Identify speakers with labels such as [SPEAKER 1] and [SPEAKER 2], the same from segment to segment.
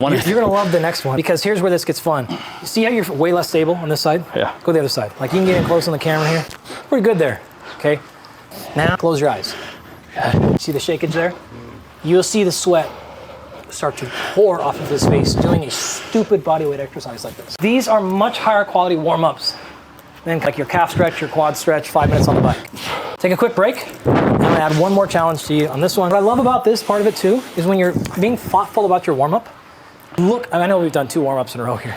[SPEAKER 1] You're gonna love the next one because here's where this gets fun. You see how you're way less stable on this side?
[SPEAKER 2] Yeah.
[SPEAKER 1] Go the other side. Like you can get in close on the camera here. Pretty good there, okay? Now close your eyes. See the shakage there? You'll see the sweat start to pour off of his face doing a stupid bodyweight exercise like this. These are much higher quality warm-ups than like your calf stretch, your quad stretch, 5 minutes on the bike. Take a quick break. I'm gonna add one more challenge to you on this one. What I love about this part of it too is when you're being thoughtful about your warm-up, look, I know we've done 2 warm-ups in a row here,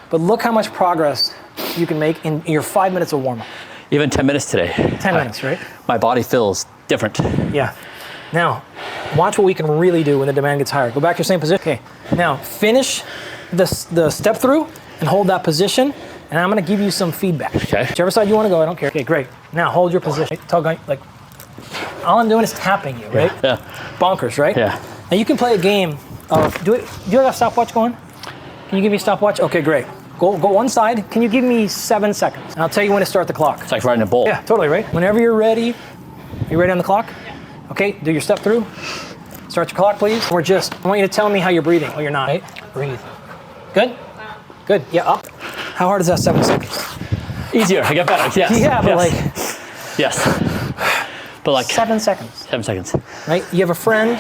[SPEAKER 1] but look how much progress you can make in your 5 minutes of warm-up.
[SPEAKER 2] Even 10 minutes today.
[SPEAKER 1] 10 minutes, right?
[SPEAKER 2] My body feels different.
[SPEAKER 1] Yeah. Now, watch what we can really do when the demand gets higher. Go back to your same position. Okay. Now, finish the step through and hold that position, and I'm gonna give you some feedback.
[SPEAKER 2] Okay.
[SPEAKER 1] Whichever side you wanna go, I don't care. Okay, great. Now, hold your position. Tug on, like, all I'm doing is tapping you, right?
[SPEAKER 2] Yeah.
[SPEAKER 1] Bonkers, right?
[SPEAKER 2] Yeah.
[SPEAKER 1] Now, you can play a game of, do you have a stopwatch going? Can you give me a stopwatch? Okay, great. Go one side. Can you give me 7 seconds? And I'll tell you when to start the clock.
[SPEAKER 2] It's like riding a bull.
[SPEAKER 1] Yeah, totally, right? Whenever you're ready, you ready on the clock? Yeah. Okay, do your step through. Start your clock, please. I want you to tell me how you're breathing. Oh, you're not, right? Breathe. Good? Good, yeah, up. How hard is that 7 seconds?
[SPEAKER 2] Easier, I get better, yes.
[SPEAKER 1] Yeah, but
[SPEAKER 2] Yes. But like
[SPEAKER 1] 7 seconds.
[SPEAKER 2] 7 seconds.
[SPEAKER 1] Right? You have a friend,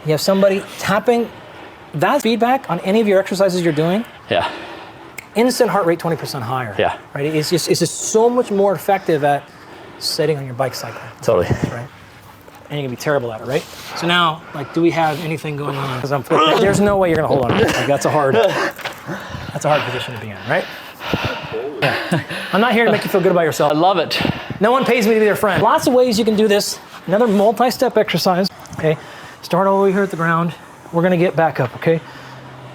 [SPEAKER 1] you have somebody tapping. That feedback on any of your exercises you're doing,
[SPEAKER 2] Yeah.
[SPEAKER 1] instant heart rate 20% higher.
[SPEAKER 2] Yeah.
[SPEAKER 1] Right? It's just so much more effective at setting on your bike cycle.
[SPEAKER 2] Totally.
[SPEAKER 1] Right? And you're gonna be terrible at it, right? So now, like, do we have anything going on? Because there's no way you're gonna hold on. Like, that's a hard position to be in, right? Yeah. I'm not here to make you feel good about yourself.
[SPEAKER 2] I love it.
[SPEAKER 1] No one pays me to be their friend. Lots of ways you can do this. Another multi-step exercise. Okay, start all the way here at the ground. We're gonna get back up. Okay,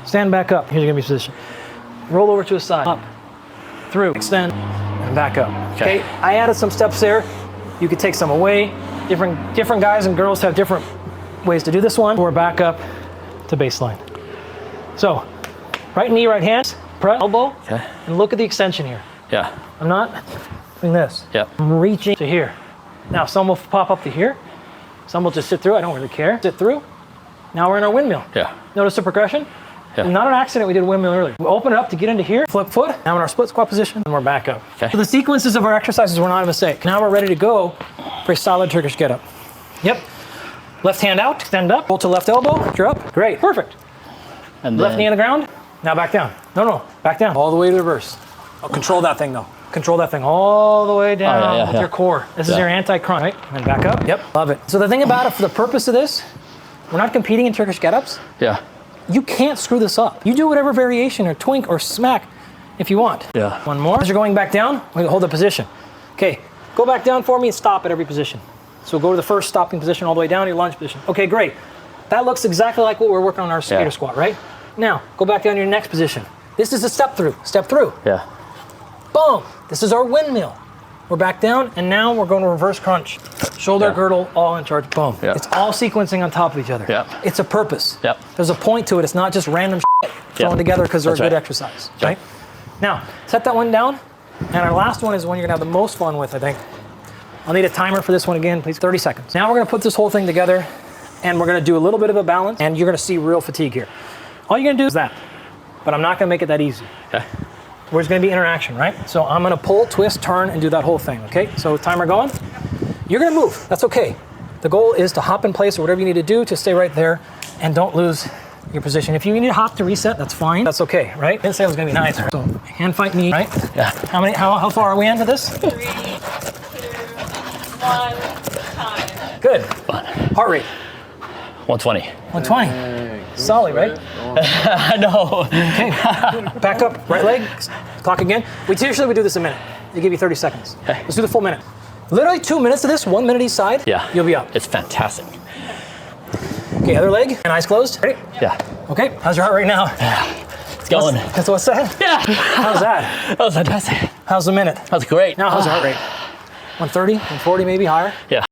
[SPEAKER 1] stand back up. Here's your gonna be position. Roll over to the side. Up, through, extend, and back up. Okay. I added some steps there. You could take some away. Different guys and girls have different ways to do this one. We're back up to baseline. So, right knee, right hand, press elbow, and look at the extension here.
[SPEAKER 2] Yeah.
[SPEAKER 1] I'm not doing this.
[SPEAKER 2] Yeah.
[SPEAKER 1] I'm reaching to here. Now, some will pop up to here. Some will just sit through. I don't really care. Sit through. Now we're in our windmill.
[SPEAKER 2] Yeah.
[SPEAKER 1] Notice the progression?
[SPEAKER 2] Yeah.
[SPEAKER 1] Not an accident we did windmill earlier. We open it up to get into here, flip foot, now in our split squat position, and we're back up.
[SPEAKER 2] Okay.
[SPEAKER 1] So the sequences of our exercises were not a mistake. Now we're ready to go for a solid Turkish get up. Yep. Left hand out, extend up, pull to left elbow, you're up. Great, perfect.
[SPEAKER 2] And
[SPEAKER 1] left knee on the ground, now back down. No, back down. All the way to reverse. Oh, control that thing though. Control that thing all the way down with your core. This is your anti-crunch, right? And back up. Yep, love it. So the thing about it, for the purpose of this, we're not competing in Turkish get-ups.
[SPEAKER 2] Yeah.
[SPEAKER 1] You can't screw this up. You do whatever variation or twink or smack if you want.
[SPEAKER 2] Yeah.
[SPEAKER 1] One more. As you're going back down, we hold the position. Okay, go back down for me and stop at every position. So go to the first stopping position all the way down to your lunge position. Okay, great. That looks exactly like what we're working on our skater squat, right? Now, go back down to your next position. This is a step through. Step through.
[SPEAKER 2] Yeah.
[SPEAKER 1] Boom. This is our windmill. We're back down, and now we're going to reverse crunch. Shoulder girdle, all in charge, boom.
[SPEAKER 2] Yeah.
[SPEAKER 1] It's all sequencing on top of each other.
[SPEAKER 2] Yeah.
[SPEAKER 1] It's a purpose.
[SPEAKER 2] Yep.
[SPEAKER 1] There's a point to it. It's not just random shit thrown together because they're a good exercise, right? Now, set that one down, and our last one is one you're gonna have the most fun with, I think. I'll need a timer for this one again, please, 30 seconds. Now we're gonna put this whole thing together, and we're gonna do a little bit of a balance, and you're gonna see real fatigue here. All you're gonna do is that, but I'm not gonna make it that easy.
[SPEAKER 2] Okay.
[SPEAKER 1] There's gonna be interaction, right? So I'm gonna pull, twist, turn, and do that whole thing, okay? So timer going. You're gonna move, that's okay. The goal is to hop in place or whatever you need to do to stay right there and don't lose your position. If you need to hop to reset, that's fine. That's okay, right? Didn't say it was gonna be nice. So hand fight knee, right?
[SPEAKER 2] Yeah.
[SPEAKER 1] How far are we into this?
[SPEAKER 3] 3, 2, 1, time.
[SPEAKER 1] Good.
[SPEAKER 2] Fun.
[SPEAKER 1] Heart rate.
[SPEAKER 2] 120.
[SPEAKER 1] 120. Solid, right?
[SPEAKER 2] I know.
[SPEAKER 1] Okay. Back up, right leg. Clock again. We usually do this a minute. They give you 30 seconds.
[SPEAKER 2] Okay.
[SPEAKER 1] Let's do the full minute. Literally 2 minutes of this, 1 minute each side.
[SPEAKER 2] Yeah.
[SPEAKER 1] You'll be up.
[SPEAKER 2] It's fantastic.
[SPEAKER 1] Okay, other leg and eyes closed. Ready?
[SPEAKER 2] Yeah.
[SPEAKER 1] Okay, how's your heart rate now?
[SPEAKER 2] It's going.
[SPEAKER 1] What's that?
[SPEAKER 2] Yeah.
[SPEAKER 1] How's that?
[SPEAKER 2] That was fantastic.
[SPEAKER 1] How's the minute?
[SPEAKER 2] That was great.
[SPEAKER 1] Now how's the heart rate? 130, 140 maybe, higher?
[SPEAKER 2] Yeah.